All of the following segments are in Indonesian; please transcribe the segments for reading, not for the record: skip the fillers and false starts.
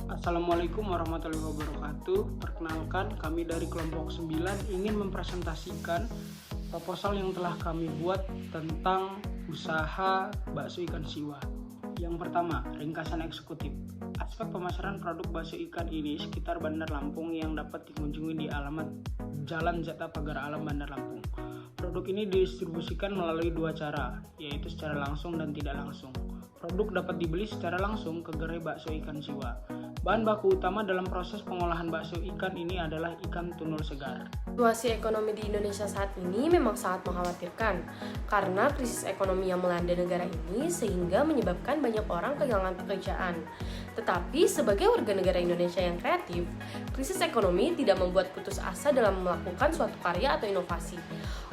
Assalamualaikum warahmatullahi wabarakatuh. Perkenalkan, kami dari kelompok 9 ingin mempresentasikan proposal yang telah kami buat tentang usaha bakso ikan siwa. Yang pertama, ringkasan eksekutif. Aspek pemasaran produk bakso ikan ini sekitar Bandar Lampung yang dapat dikunjungi di alamat Jalan ZA Pagar Alam Bandar Lampung. Produk ini didistribusikan melalui dua cara, yaitu secara langsung dan tidak langsung. Produk dapat dibeli secara langsung ke gerai bakso ikan siwa. Bahan baku utama dalam proses pengolahan bakso ikan ini adalah ikan tunul segar. Situasi ekonomi di Indonesia saat ini memang sangat mengkhawatirkan karena krisis ekonomi yang melanda negara ini sehingga menyebabkan banyak orang kehilangan pekerjaan. Tetapi sebagai warga negara Indonesia yang kreatif, krisis ekonomi tidak membuat putus asa dalam melakukan suatu karya atau inovasi.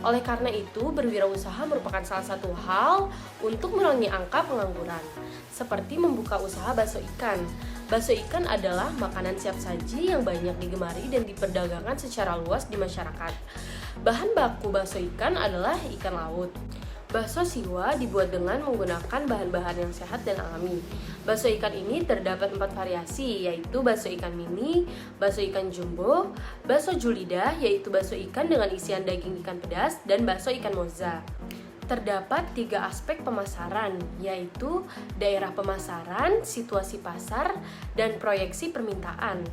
Oleh karena itu, berwirausaha merupakan salah satu hal untuk mengurangi angka pengangguran, seperti membuka usaha bakso ikan. Bakso ikan adalah makanan siap saji yang banyak digemari dan diperdagangkan secara luas di masyarakat. Bahan baku bakso ikan adalah ikan laut. Bakso siwa dibuat dengan menggunakan bahan-bahan yang sehat dan alami. Bakso ikan ini terdapat 4 variasi, yaitu bakso ikan mini, bakso ikan jumbo, bakso julida, yaitu bakso ikan dengan isian daging ikan pedas, dan bakso ikan moza. Terdapat 3 aspek pemasaran, yaitu daerah pemasaran, situasi pasar, dan proyeksi permintaan.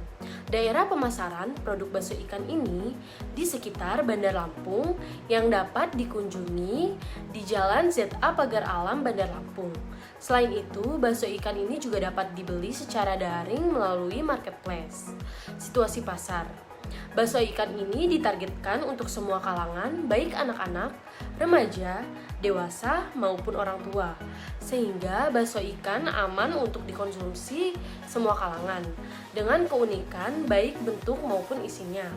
Daerah pemasaran produk bakso ikan ini di sekitar Bandar Lampung yang dapat dikunjungi di Jalan ZA Pagar Alam Bandar Lampung. Selain itu, bakso ikan ini juga dapat dibeli secara daring melalui marketplace. Situasi pasar. Bakso ikan ini ditargetkan untuk semua kalangan, baik anak-anak, remaja, dewasa, maupun orang tua. Sehingga bakso ikan aman untuk dikonsumsi semua kalangan, dengan keunikan baik bentuk maupun isinya.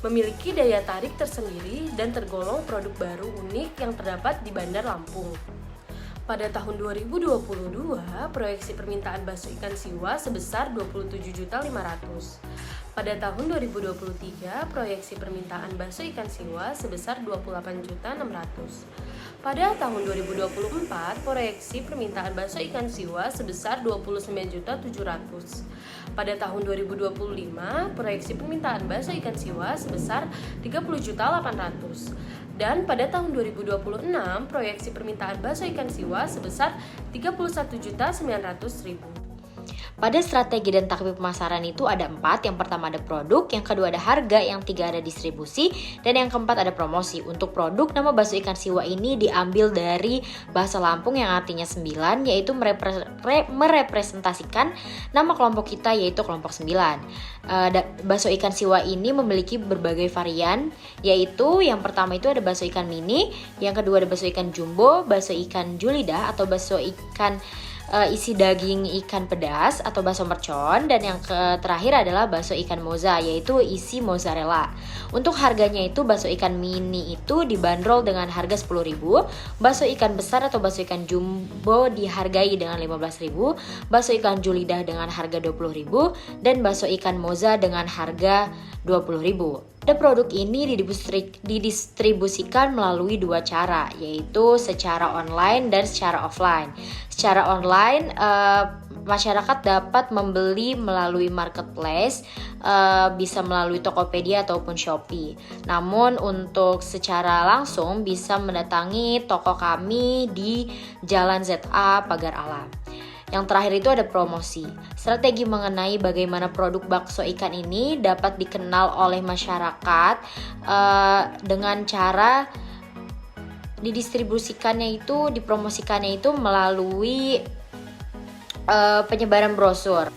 Memiliki daya tarik tersendiri dan tergolong produk baru unik yang terdapat di Bandar Lampung. Pada tahun 2022, proyeksi permintaan bakso ikan siwa sebesar 27.500.000. Pada tahun 2023, proyeksi permintaan bakso ikan siwa sebesar 28.600.000. Pada tahun 2024, proyeksi permintaan bakso ikan siwa sebesar 29.700.000. Pada tahun 2025, proyeksi permintaan bakso ikan siwa sebesar 30.800.000. Dan pada tahun 2026, proyeksi permintaan bakso ikan siwa sebesar 31.900.000. Pada strategi dan taktik pemasaran itu ada 4. Yang pertama ada produk, yang kedua ada harga, yang ketiga ada distribusi, dan yang keempat ada promosi. Untuk produk, nama bakso ikan siwa ini diambil dari bahasa Lampung yang artinya 9, yaitu merepresentasikan nama kelompok kita, yaitu kelompok 9. Bakso ikan siwa ini memiliki berbagai varian, yaitu yang pertama itu ada bakso ikan mini, yang kedua ada bakso ikan jumbo, bakso ikan julida atau bakso ikan isi daging ikan pedas atau bakso mercon, dan yang terakhir adalah bakso ikan moza, yaitu isi mozzarella. Untuk harganya itu bakso ikan mini itu dibanderol dengan harga 10.000, bakso ikan besar atau bakso ikan jumbo dihargai dengan 15.000, bakso ikan julidah dengan harga 20.000, dan bakso ikan moza dengan harga 20.000. Dan produk ini didistribusikan melalui 2 cara, yaitu secara online dan secara offline. Secara online, masyarakat dapat membeli melalui marketplace, bisa melalui Tokopedia ataupun Shopee. Namun untuk secara langsung bisa mendatangi toko kami di Jalan ZA Pagar Alam. Yang terakhir itu ada promosi. Strategi mengenai bagaimana produk bakso ikan ini dapat dikenal oleh masyarakat dengan cara dipromosikannya itu melalui penyebaran brosur.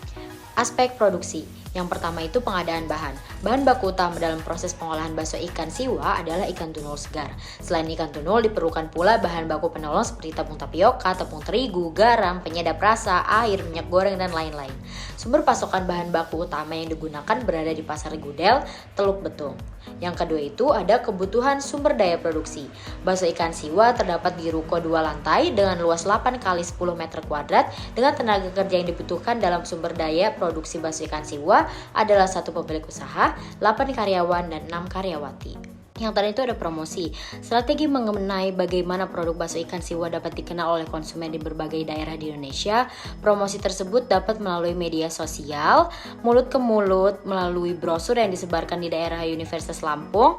Aspek produksi. Yang pertama itu pengadaan bahan. Bahan baku utama dalam proses pengolahan bakso ikan siwa adalah ikan tunul segar. Selain ikan tunul, diperlukan pula bahan baku penolong seperti tepung tapioka, tepung terigu, garam, penyedap rasa, air, minyak goreng, dan lain-lain. Sumber pasokan bahan baku utama yang digunakan berada di Pasar Gudel, Teluk Betung. Yang kedua itu ada kebutuhan sumber daya produksi. Bakso ikan siwa terdapat di ruko 2 lantai dengan luas 8 x 10 meter kuadrat dengan tenaga kerja yang dibutuhkan dalam sumber daya produksi bakso ikan siwa adalah 1 pemilik usaha, 8 karyawan, dan 6 karyawati. Yang tadi itu ada promosi, strategi mengenai bagaimana produk bakso ikan siwa dapat dikenal oleh konsumen di berbagai daerah di Indonesia. Promosi tersebut dapat melalui media sosial, mulut ke mulut, melalui brosur yang disebarkan di daerah Universitas Lampung,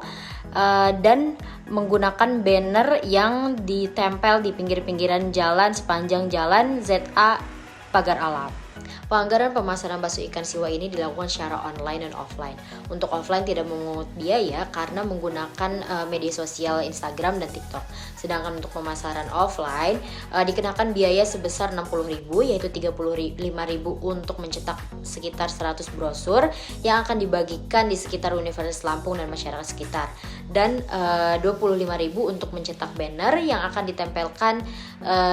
dan menggunakan banner yang ditempel di pinggir-pinggiran jalan sepanjang jalan ZA Pagar Alam. Penganggaran pemasaran bakso ikan siwa ini dilakukan secara online dan offline. Untuk offline tidak memungut biaya karena menggunakan media sosial Instagram dan TikTok. Sedangkan untuk pemasaran offline dikenakan biaya sebesar 60.000, yaitu 35.000 untuk mencetak sekitar 100 brosur yang akan dibagikan di sekitar Universitas Lampung dan masyarakat sekitar. Dan 25.000 untuk mencetak banner yang akan ditempelkan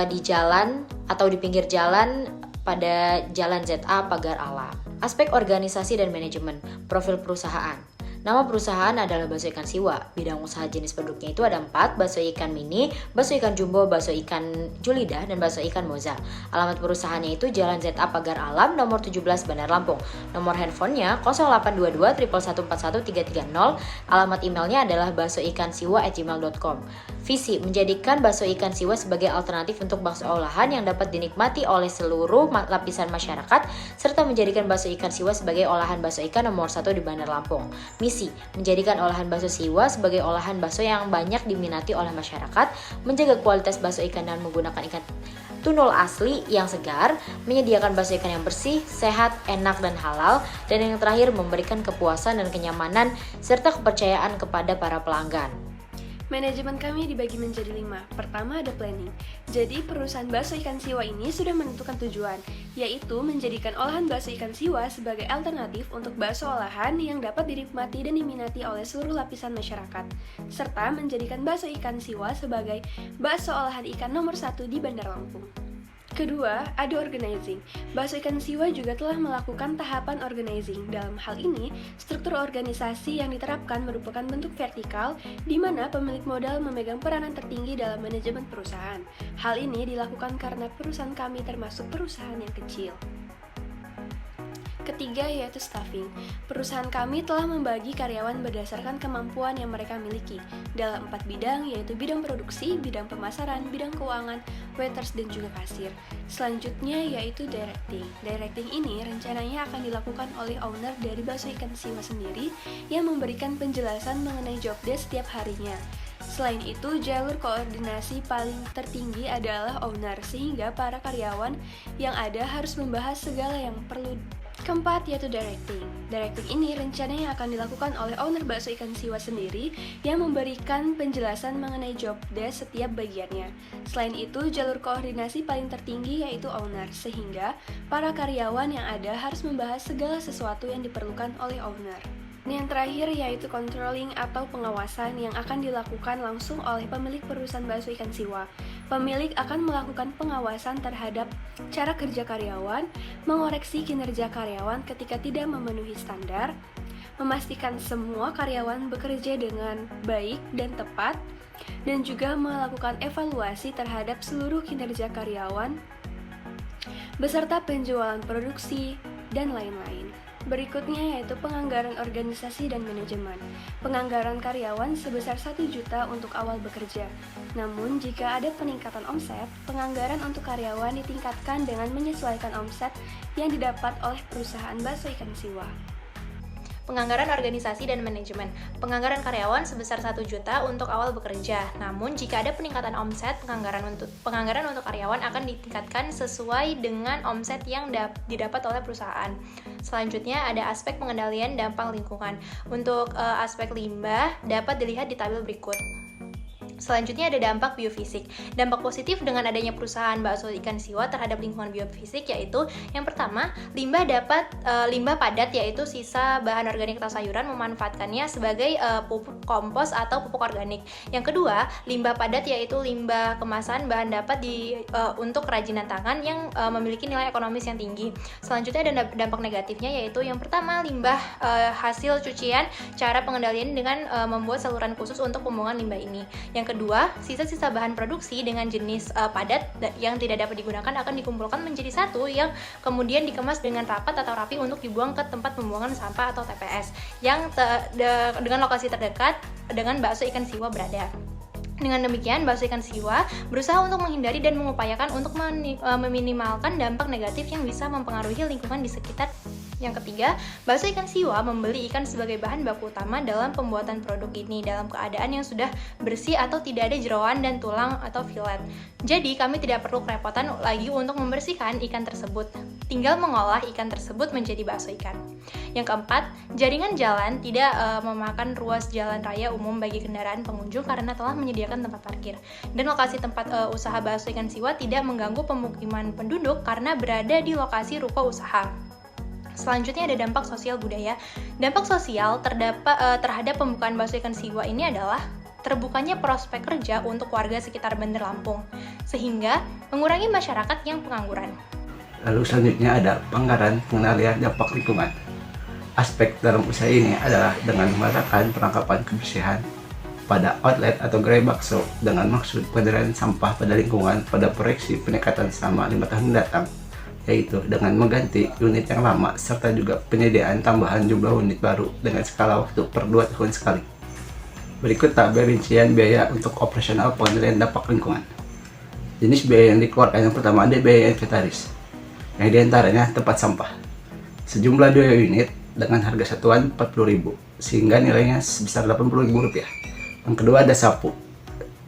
di jalan atau di pinggir jalan pada Jalan ZA Pagar Alam. Aspek organisasi dan manajemen, profil perusahaan. Nama perusahaan adalah Bakso Ikan Siwa. Bidang usaha jenis produknya itu ada 4, bakso ikan mini, bakso ikan jumbo, bakso ikan julida, dan bakso ikan moza. Alamat perusahaannya itu Jalan ZA Pagar Alam, nomor 17 Bandar Lampung. Nomor handphonenya 0822 111 330. Alamat emailnya adalah baksoikansiwa@gmail.com. Visi, menjadikan bakso ikan siwa sebagai alternatif untuk bakso olahan yang dapat dinikmati oleh seluruh lapisan masyarakat, serta menjadikan bakso ikan siwa sebagai olahan bakso ikan nomor 1 di Bandar Lampung. Misi, menjadikan olahan bakso siwa sebagai olahan bakso yang banyak diminati oleh masyarakat, menjaga kualitas bakso ikan dan menggunakan ikan tunul asli yang segar, menyediakan bakso ikan yang bersih, sehat, enak, dan halal, dan yang terakhir memberikan kepuasan dan kenyamanan serta kepercayaan kepada para pelanggan. Manajemen kami dibagi menjadi 5. Pertama ada planning. Jadi perusahaan bakso ikan siwa ini sudah menentukan tujuan, yaitu menjadikan olahan bakso ikan siwa sebagai alternatif untuk bakso olahan yang dapat dinikmati dan diminati oleh seluruh lapisan masyarakat, serta menjadikan bakso ikan siwa sebagai bakso olahan ikan nomor 1 di Bandar Lampung. Kedua, ada organizing. Bakso Ikan Siwa juga telah melakukan tahapan organizing. Dalam hal ini, struktur organisasi yang diterapkan merupakan bentuk vertikal, di mana pemilik modal memegang peranan tertinggi dalam manajemen perusahaan. Hal ini dilakukan karena perusahaan kami termasuk perusahaan yang kecil. Ketiga yaitu staffing. Perusahaan kami telah membagi karyawan berdasarkan kemampuan yang mereka miliki dalam 4 bidang, yaitu bidang produksi, bidang pemasaran, bidang keuangan, waiters, dan juga kasir. Selanjutnya yaitu directing. Directing ini rencananya akan dilakukan oleh owner dari Bakso Ikan Siwa sendiri yang memberikan penjelasan mengenai job desk setiap harinya. Selain itu, jalur koordinasi paling tertinggi adalah owner, sehingga para karyawan yang ada harus membahas segala yang perlu. Keempat yaitu directing. Directing ini rencananya akan dilakukan oleh owner Bakso Ikan Siwa sendiri yang memberikan penjelasan mengenai job desk setiap bagiannya. Selain itu, jalur koordinasi paling tertinggi yaitu owner, sehingga para karyawan yang ada harus membahas segala sesuatu yang diperlukan oleh owner. Yang terakhir yaitu controlling atau pengawasan yang akan dilakukan langsung oleh pemilik perusahaan Bakso Ikan Siwa. Pemilik akan melakukan pengawasan terhadap cara kerja karyawan, mengoreksi kinerja karyawan ketika tidak memenuhi standar, memastikan semua karyawan bekerja dengan baik dan tepat, dan juga melakukan evaluasi terhadap seluruh kinerja karyawan, beserta penjualan produksi, dan lain-lain. Berikutnya yaitu penganggaran organisasi dan manajemen. Penganggaran karyawan sebesar 1 juta untuk awal bekerja. Namun, jika ada peningkatan omset, penganggaran untuk karyawan ditingkatkan dengan menyesuaikan omset yang didapat oleh perusahaan Bakso Ikan Siwa. Penganggaran organisasi dan manajemen. Penganggaran karyawan sebesar 1 juta untuk awal bekerja. Namun, jika ada peningkatan omset, penganggaran untuk karyawan akan ditingkatkan sesuai dengan omset yang didapat oleh perusahaan. Selanjutnya, ada aspek pengendalian dampak lingkungan. Untuk aspek limbah dapat dilihat di tabel berikut. Selanjutnya ada dampak biofisik. Dampak positif dengan adanya perusahaan Bakso Ikan Siwa terhadap lingkungan biofisik yaitu yang pertama, limbah padat yaitu sisa bahan organik atau sayuran memanfaatkannya sebagai pupuk kompos atau pupuk organik. Yang kedua, limbah padat yaitu limbah kemasan bahan dapat untuk kerajinan tangan yang memiliki nilai ekonomis yang tinggi. Selanjutnya ada dampak negatifnya yaitu yang pertama, limbah hasil cucian, cara pengendalian dengan membuat saluran khusus untuk pembuangan limbah ini. Yang Yang kedua, sisa-sisa bahan produksi dengan jenis padat yang tidak dapat digunakan akan dikumpulkan menjadi satu yang kemudian dikemas dengan rapat atau rapi untuk dibuang ke tempat pembuangan sampah atau TPS yang dengan lokasi terdekat dengan bakso ikan siwa berada. Dengan demikian, bakso ikan siwa berusaha untuk menghindari dan mengupayakan untuk meminimalkan dampak negatif yang bisa mempengaruhi lingkungan di sekitar. Yang ketiga, bakso ikan siwa membeli ikan sebagai bahan baku utama dalam pembuatan produk ini dalam keadaan yang sudah bersih atau tidak ada jeroan dan tulang atau filet. Jadi, kami tidak perlu kerepotan lagi untuk membersihkan ikan tersebut. Tinggal mengolah ikan tersebut menjadi bakso ikan. Yang keempat, jaringan jalan tidak memakan ruas jalan raya umum bagi kendaraan pengunjung karena telah menyediakan tempat parkir. Dan lokasi tempat usaha bakso ikan siwa tidak mengganggu pemukiman penduduk karena berada di lokasi ruko usaha. Selanjutnya ada dampak sosial budaya. Dampak sosial terhadap pembukaan bakso ikan siwa ini adalah terbukanya prospek kerja untuk warga sekitar Bandar Lampung, sehingga mengurangi masyarakat yang pengangguran. Lalu selanjutnya ada penganggaran pengendalian dampak lingkungan. Aspek dalam usaha ini adalah dengan mengadakan penangkapan kebersihan pada outlet atau gerai bakso dengan maksud pengendalian sampah pada lingkungan pada proyeksi peningkatan selama 5 tahun mendatang, yaitu dengan mengganti unit yang lama serta juga penyediaan tambahan jumlah unit baru dengan skala waktu per 2 tahun sekali. Berikut tabel rincian biaya untuk operasional pengendalian dampak lingkungan. Jenis biaya yang dikeluarkan yang pertama ada biaya inventaris, yang diantaranya tempat sampah. Sejumlah 2 unit dengan harga satuan 40.000 sehingga nilainya sebesar Rp80.000. Yang kedua ada sapu.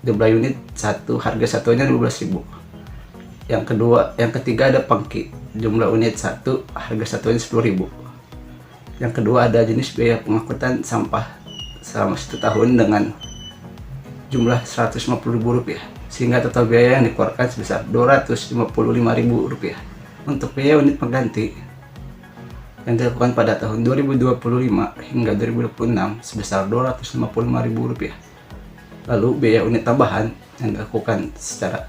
Jumlah unit 1 harga satuannya 12.000. Yang ketiga ada pangki. Jumlah unit 1 harga satuannya 10.000. Yang kedua ada jenis biaya pengangkutan sampah selama 1 tahun dengan jumlah Rp150.000 sehingga total biaya yang dikeluarkan sebesar Rp255.000. Untuk biaya unit pengganti yang dilakukan pada tahun 2025 hingga 2026 sebesar Rp255.000. Lalu biaya unit tambahan yang dilakukan secara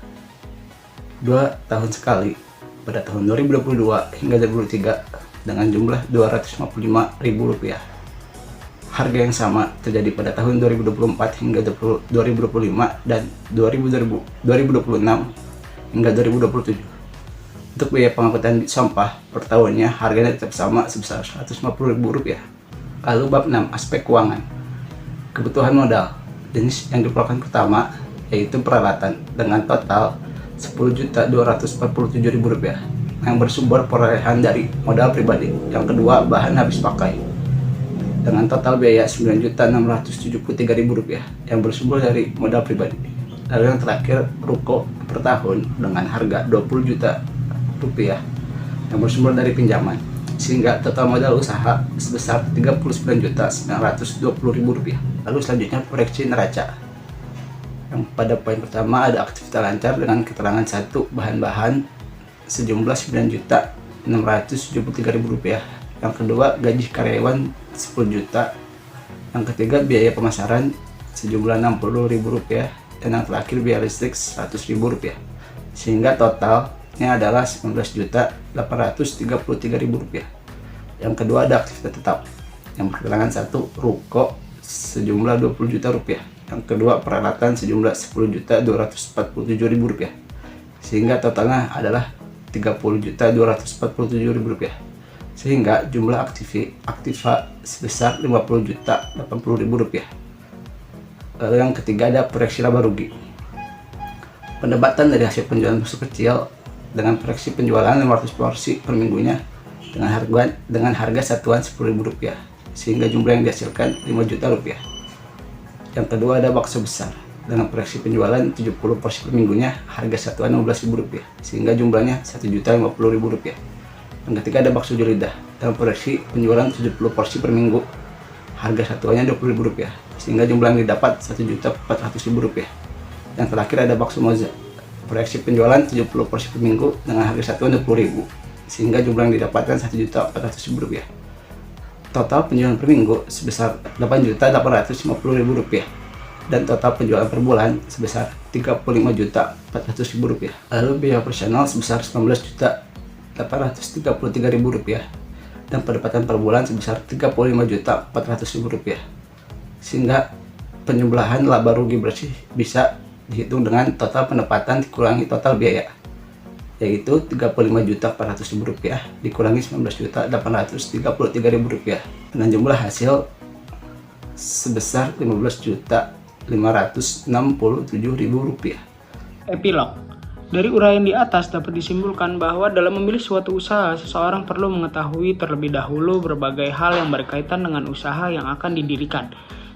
2 tahun sekali pada tahun 2022 hingga 2023 dengan jumlah Rp255.000. Harga yang sama terjadi pada tahun 2024 hingga 2025 dan 2026 hingga 2027. Untuk biaya pengangkutan sampah per tahunnya harganya tetap sama sebesar Rp150.000. Lalu bab 6 aspek keuangan. Kebutuhan modal. Jenis yang dikeluarkan pertama yaitu peralatan dengan total Rp10.247.000 yang bersumber perolehan dari modal pribadi. Yang kedua bahan habis pakai dengan total biaya Rp9.673.000 yang bersumber dari modal pribadi. Lalu yang terakhir ruko per tahun dengan harga Rp20 juta yang bersumber dari pinjaman sehingga total modal usaha sebesar Rp39.920.000. Lalu selanjutnya proyeksi neraca. Yang pada poin pertama ada aktivitas lancar dengan keterangan 1 bahan-bahan sejumlah Rp9.673.000. Yang kedua gaji karyawan 10 juta. Yang ketiga biaya pemasaran sejumlah Rp60.000 dan yang terakhir biaya listrik Rp100.000 sehingga totalnya adalah Rp19.833.000. Yang kedua ada aktivitas tetap yang berketerangan 1 ruko sejumlah Rp20 juta. Yang kedua peralatan sejumlah Rp10.247.000 sehingga totalnya adalah Rp30.247.000 sehingga jumlah aktiva sebesar Rp50.080.000. Lalu yang ketiga ada proyeksi laba rugi. Pendapatan dari hasil penjualan bakso kecil dengan proyeksi penjualan 500 porsi per minggunya dengan harga satuan Rp10.000 sehingga jumlah yang dihasilkan Rp5 juta. Yang kedua ada bakso besar dengan proyeksi penjualan 70 porsi per minggunya harga satuan Rp15.000 sehingga jumlahnya Rp1.050.000. Yang ketiga ada bakso lidah dengan proyeksi penjualan 70 porsi per minggu harga satuannya Rp20.000 sehingga jumlah yang didapat Rp1.400.000. Yang terakhir ada bakso moza proyeksi penjualan 70 porsi per minggu dengan harga satuan Rp20.000 sehingga jumlah yang didapatkan Rp1.400.000. Total penjualan per minggu sebesar Rp8.850.000 dan total penjualan per bulan sebesar Rp35.400.000. Lalu biaya operasional sebesar Rp19.833.000 dan pendapatan per bulan sebesar Rp35.400.000 sehingga Penjumlahan laba rugi bersih bisa dihitung dengan total pendapatan dikurangi total biaya, yaitu Rp35.400.000 dikurangi Rp19.833.000 dengan jumlah hasil sebesar Rp15.567.000. Epilog. Dari uraian di atas dapat disimpulkan bahwa dalam memilih suatu usaha, seseorang perlu mengetahui terlebih dahulu berbagai hal yang berkaitan dengan usaha yang akan didirikan,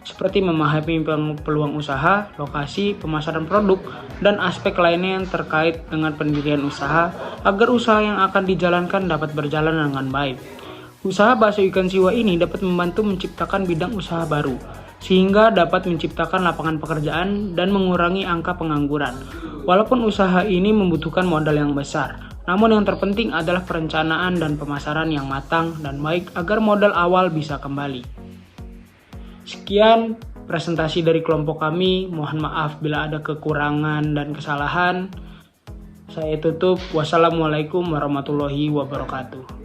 seperti memahami peluang usaha, lokasi, pemasaran produk, dan aspek lainnya yang terkait dengan pendirian usaha agar usaha yang akan dijalankan dapat berjalan dengan baik. Usaha bakso ikan siwa ini dapat membantu menciptakan bidang usaha baru, sehingga dapat menciptakan lapangan pekerjaan dan mengurangi angka pengangguran. Walaupun usaha ini membutuhkan modal yang besar, namun yang terpenting adalah perencanaan dan pemasaran yang matang dan baik agar modal awal bisa kembali. Sekian presentasi dari kelompok kami. Mohon maaf bila ada kekurangan dan kesalahan. Saya tutup. Wassalamualaikum warahmatullahi wabarakatuh.